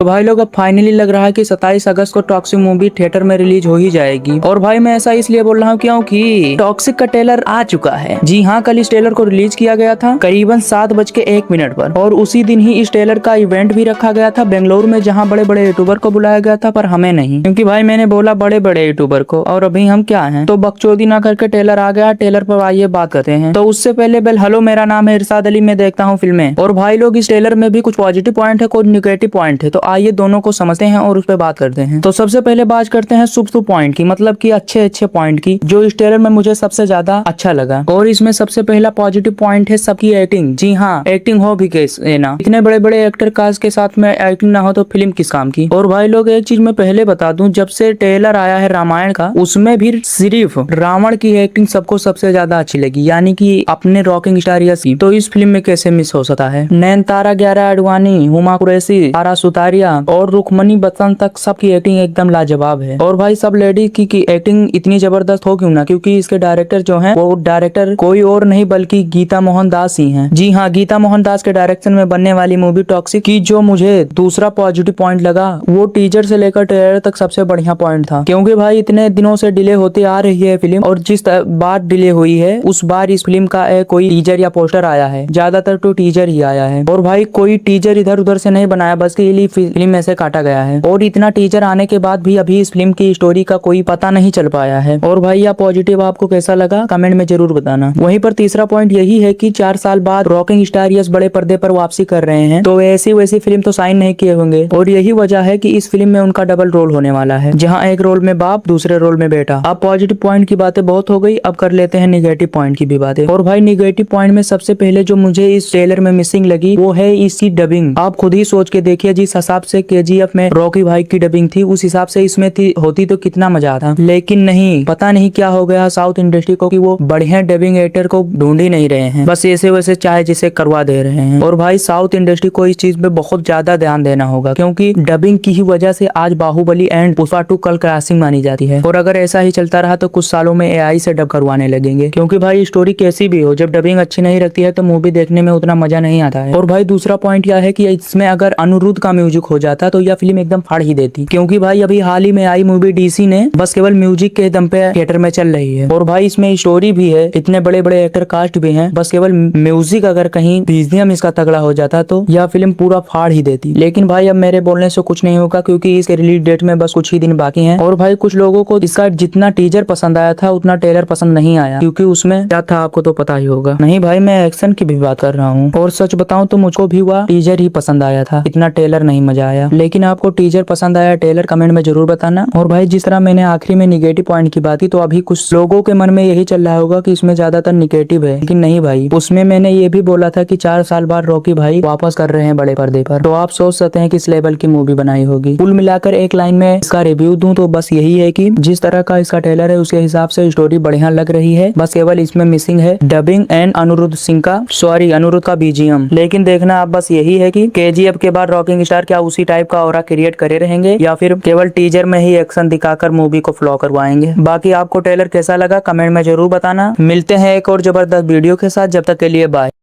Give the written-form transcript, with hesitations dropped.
तो भाई लोग अब फाइनली लग रहा है कि 27 अगस्त को टॉक्सिक मूवी थिएटर में रिलीज हो ही जाएगी। और भाई मैं ऐसा इसलिए बोल रहा हूँ क्योंकि टॉक्सिक का ट्रेलर आ चुका है। जी हाँ, कल इस ट्रेलर को रिलीज किया गया था करीबन 7:01 पर, और उसी दिन ही इस ट्रेलर का इवेंट भी रखा गया था बेंगलुरु में, जहाँ बड़े बड़े यूट्यूबर को बुलाया गया था, पर हमें नहीं, क्योंकि भाई मैंने बोला बड़े बड़े यूट्यूबर को, और अभी हम क्या हैं। तो बकचोदी ना करके ट्रेलर आ गया। ट्रेलर पर आइए बात करते हैं। तो उससे पहले हेलो, मेरा नाम है इरशाद अली, मैं देखता हूँ फिल्में। और भाई लोग इस ट्रेलर में भी कुछ पॉजिटिव पॉइंट है, कुछ निगेटिव पॉइंट है, तो आइए दोनों को समझते हैं और उस पर बात करते हैं। तो सबसे पहले बात करते हैं शुभ शुभ पॉइंट की, मतलब कि अच्छे अच्छे पॉइंट की, जो इस ट्रेलर में मुझे सबसे ज्यादा अच्छा लगा। और इसमें सबसे पहला पॉजिटिव पॉइंट है सबकी एक्टिंग। जी हाँ, एक्टिंग हो भी कैसे ना, इतने बड़े बड़े एक्टर कास्ट के साथ में एक्टिंग ना हो तो फिल्म किस काम की। और भाई लोग एक चीज मैं पहले बता दूं, जब से ट्रेलर आया है रामायण का, उसमें भी सिर्फ रावण की एक्टिंग सबको सबसे ज्यादा अच्छी लगी, यानी कि अपने रॉकिंग स्टार यश। तो इस फिल्म में कैसे मिस हो सकता है। नयनतारा, ग्यारा आडवाणी, हुमा कुरैशी, सारा सुतारिया और रुक्मणी बच्चन तक सबकी एक्टिंग एकदम लाजवाब है। और भाई सब लेडीज की एक्टिंग इतनी जबरदस्त हो क्यों ना, क्योंकि इसके डायरेक्टर जो हैं वो डायरेक्टर कोई और नहीं बल्कि गीता मोहन दास ही हैं। जी हाँ, गीता मोहन दास के डायरेक्शन में बनने वाली मूवी टॉक्सिक की जो मुझे दूसरा पॉजिटिव पॉइंट लगा, वो टीजर से लेकर ट्रेलर तक सबसे बढ़िया पॉइंट था। क्योंकि भाई इतने दिनों से डिले होती आ रही है फिल्म, और जिस बार डिले हुई है उस बार इस फिल्म का कोई टीजर या पोस्टर आया है, ज्यादातर तो टीजर ही आया है। और भाई कोई टीजर इधर उधर से नहीं बनाया, बस के फिल्म में से काटा गया है। और इतना टीजर आने के बाद भी अभी इस फिल्म की स्टोरी का कोई पता नहीं चल पाया है। और भाई यह पॉजिटिव आपको कैसा लगा कमेंट में जरूर बताना। वहीं पर तीसरा पॉइंट यही है कि 4 साल बाद रॉकिंग स्टार यश बड़े पर्दे पर वापसी कर रहे हैं, तो ऐसी वैसी फिल्म तो साइन नहीं किए होंगे, और यही वजह है कि इस फिल्म में उनका डबल रोल होने वाला है, जहाँ एक रोल में बाप, दूसरे रोल में बेटा। अब पॉजिटिव पॉइंट की बातें बहुत हो गई, अब कर लेते हैं निगेटिव पॉइंट की भी बातें। और भाई निगेटिव पॉइंट में सबसे पहले जो मुझे इस ट्रेलर में मिसिंग लगी वो है इसकी डबिंग। आप खुद ही सोच के देखिए, जिस हिसाब से केजीएफ में रॉकी भाई की डबिंग थी, उस हिसाब से इसमें होती तो कितना मजा आता। लेकिन नहीं, पता नहीं क्या हो गया साउथ इंडस्ट्री को कि वो बढ़िया डबिंग एक्टर को ढूंढ ही नहीं रहे हैं, बस ऐसे वैसे चाहे जिसे करवा दे रहे हैं। और भाई साउथ इंडस्ट्री को इस चीज पे बहुत ज्यादा ध्यान देना होगा, क्योंकि डबिंग की ही वजह से आज बाहुबली एंड पुष्पा 2 कल क्रॉसिंग मानी जाती है। और अगर ऐसा ही चलता रहा तो कुछ सालों में एआई से डब करवाने लगेंगे, क्योंकि भाई स्टोरी कैसी भी हो, जब डबिंग अच्छी नहीं लगती है तो मूवी देखने में उतना मजा नहीं आता है। और भाई दूसरा पॉइंट यह है कि इसमें अगर अनिरुद्ध का म्यूजिक हो जाता तो यह फिल्म एकदम फाड़ ही देती, क्योंकि भाई अभी हाल ही में आई मूवी डीसी ने बस केवल म्यूजिक के दम पे थिएटर में चल रही है। और भाई इसमें स्टोरी भी है, इतने बड़े बड़े एक्टर कास्ट भी हैं, बस केवल म्यूजिक अगर कहीं बीजीएम इसका तगड़ा हो जाता तो यह फिल्म पूरा फाड़ ही देती। लेकिन भाई अब मेरे बोलने से कुछ नहीं होगा, क्योंकि इसके रिलीज डेट में बस कुछ ही दिन बाकी हैं। और भाई कुछ लोगों को इसका जितना टीजर पसंद आया था उतना ट्रेलर पसंद नहीं आया, क्योंकि उसमें क्या था आपको तो पता ही होगा। नहीं भाई, मैं एक्शन की भी बात कर रहा हूँ, और सच बताऊं तो मुझको भी हुआ टीजर ही पसंद आया था, इतना ट्रेलर नहीं मजा आया। लेकिन आपको टीजर पसंद आया ट्रेलर कमेंट में जरूर बताना। और भाई जिस तरह मैंने आखिरी में निगेटिव पॉइंट की बात की, तो अभी कुछ लोगों के मन में यही चल रहा होगा कि इसमें ज्यादातर निगेटिव है, लेकिन नहीं भाई, उसमें मैंने ये भी बोला था कि 4 साल बाद रॉकी भाई वापस कर रहे हैं बड़े पर्दे पर, तो आप सोच सकते हैं किस लेवल की मूवी बनाई होगी। कुल मिलाकर एक लाइन में इसका रिव्यू दूं तो बस यही है कि जिस तरह का इसका ट्रेलर है उसके हिसाब से स्टोरी बढ़िया लग रही है, बस केवल इसमें मिसिंग है डबिंग एंड अनिरुद्ध का बीजीएम। लेकिन देखना आप बस यही है कि केजीएफ के बाद रॉकिंग स्टार क्या उसी टाइप का ऑरा क्रिएट करे रहेंगे, या फिर केवल टीजर में ही एक्शन दिखाकर मूवी को फ्लॉ करवाएंगे। बाकी आपको ट्रेलर कैसा लगा कमेंट में जरूर बताना। मिलते हैं एक और जबरदस्त वीडियो के साथ, जब तक के लिए बाय।